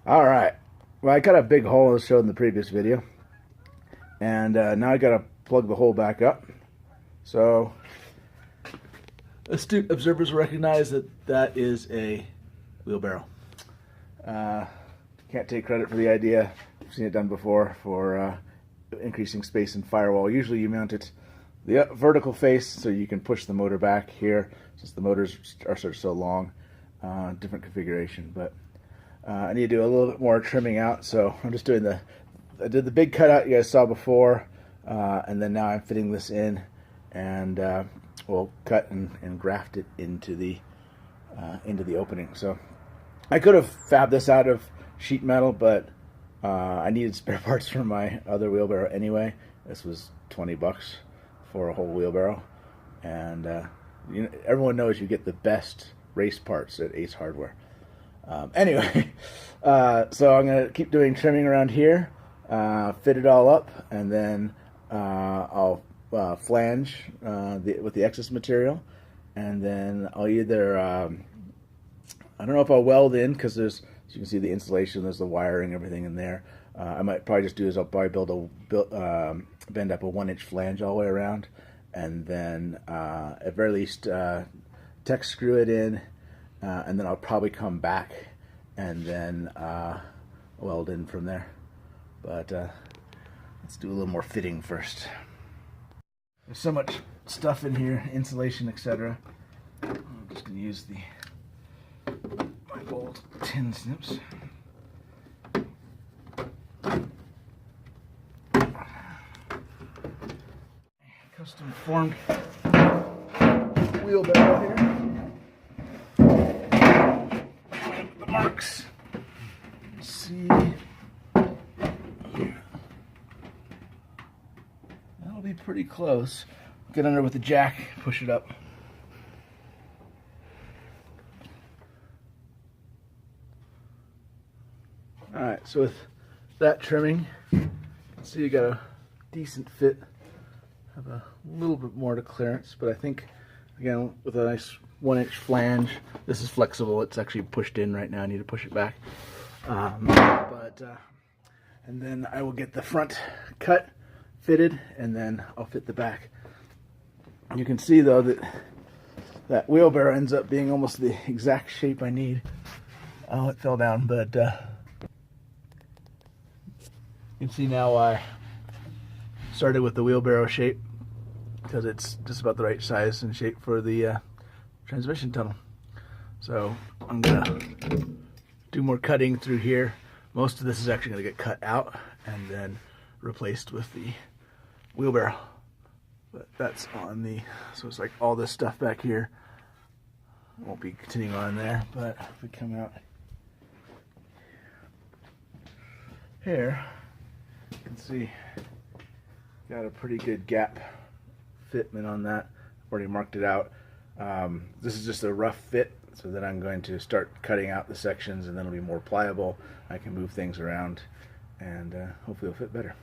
All right. Well, I got a big hole as showed in the previous video, and now I got to plug the hole back up. So, astute observers recognize that that is a wheelbarrow. Can't take credit for the idea. I've seen it done before for increasing space in firewall. Usually, you mount it the vertical face so you can push the motor back here, since the motors are sort of so long. Different configuration, but I need to do a little bit more trimming out, so I'm just doing I did the big cutout you guys saw before, and then now I'm fitting this in, and we'll cut and graft it into the opening. So I could have fabbed this out of sheet metal, but I needed spare parts for my other wheelbarrow anyway. This was $20 for a whole wheelbarrow, and everyone knows you get the best race parts at Ace Hardware. Anyway, so I'm going to keep doing trimming around here, fit it all up, and then I'll flange with the excess material, and then I'll either, I don't know if I'll weld in, because there's, as you can see, the insulation, there's the wiring, everything in there. I might probably just do is I'll probably bend up a 1-inch flange all the way around, and then at very least tech screw it in, and then I'll probably come back and then weld in from there. But let's do a little more fitting first. There's so much stuff in here, insulation, etc. I'm just going to use my old tin snips. Custom formed wheelbarrow here. The marks. Let's see. That'll be pretty close. Get under with the jack, push it up. Alright, so with that trimming, see you got a decent fit. Have a little bit more to clearance, but I think, again, with a nice 1-inch flange, this is flexible. It's actually pushed in right now. I need to push it back. And then I will get the front cut, fitted, and then I'll fit the back. You can see, though, that wheelbarrow ends up being almost the exact shape I need. Oh, it fell down, but you can see now why I started with the wheelbarrow shape, because it's just about the right size and shape for the transmission tunnel. So I'm gonna do more cutting through here. Most of this is actually gonna get cut out and then replaced with the wheelbarrow. But that's on so it's like all this stuff back here. Won't be continuing on there, but if we come out here, you can see got a pretty good gap fitment on that. I've already marked it out. This is just a rough fit, so then I'm going to start cutting out the sections, and then it'll be more pliable. I can move things around, and hopefully it'll fit better.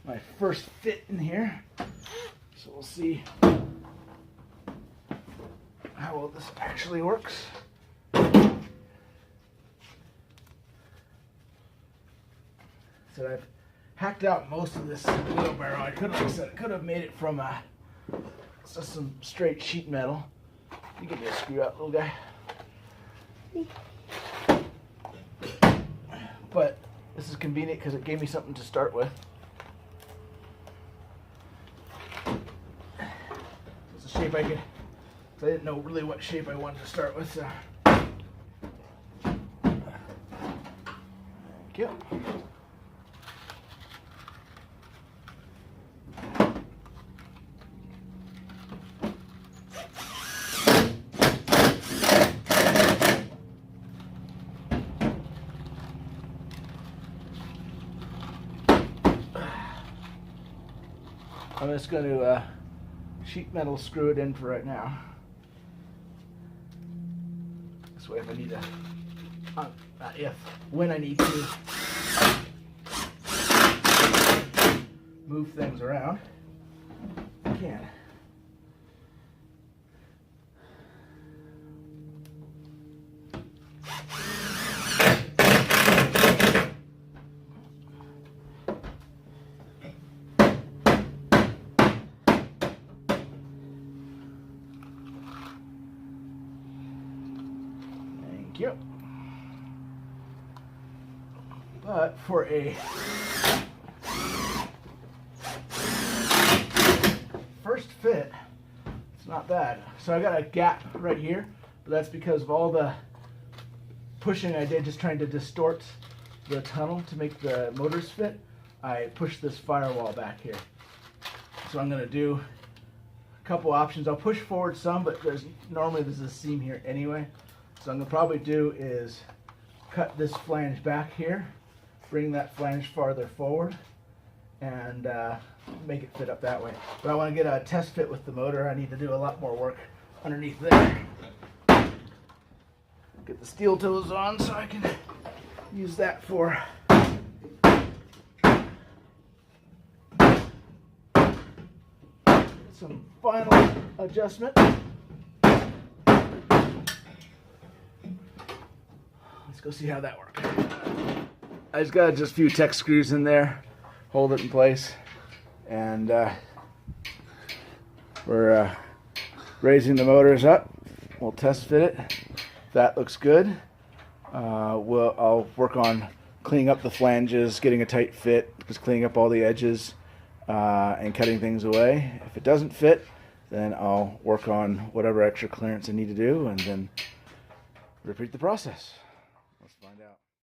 My first fit in here, so we'll see how well this actually works. So I've hacked out most of this wheelbarrow. I could have made it from just some straight sheet metal. You give me a screw out, little guy. But This is convenient because it gave me something to start with. It's a shape I didn't know really what shape I wanted to start with. So. Thank you. I'm just going to sheet metal screw it in for right now. This way if I need to, when I need to move things around, I can. Yep. But for a first fit, it's not bad. So I got a gap right here, but that's because of all the pushing I did just trying to distort the tunnel to make the motors fit. I pushed this firewall back here. So I'm going to do a couple options. I'll push forward some, but normally there's a seam here anyway. So I'm going to probably do is cut this flange back here, bring that flange farther forward, and make it fit up that way. But I want to get a test fit with the motor. I need to do a lot more work underneath there. Get the steel toes on so I can use that for some final adjustment. Let's go see how that works. I just got just a few Tech screws in there, hold it in place, and we're raising the motors up. We'll test fit it. If that looks good, I'll work on cleaning up the flanges, getting a tight fit, just cleaning up all the edges and cutting things away. If it doesn't fit, then I'll work on whatever extra clearance I need to do and then repeat the process. Let's find out.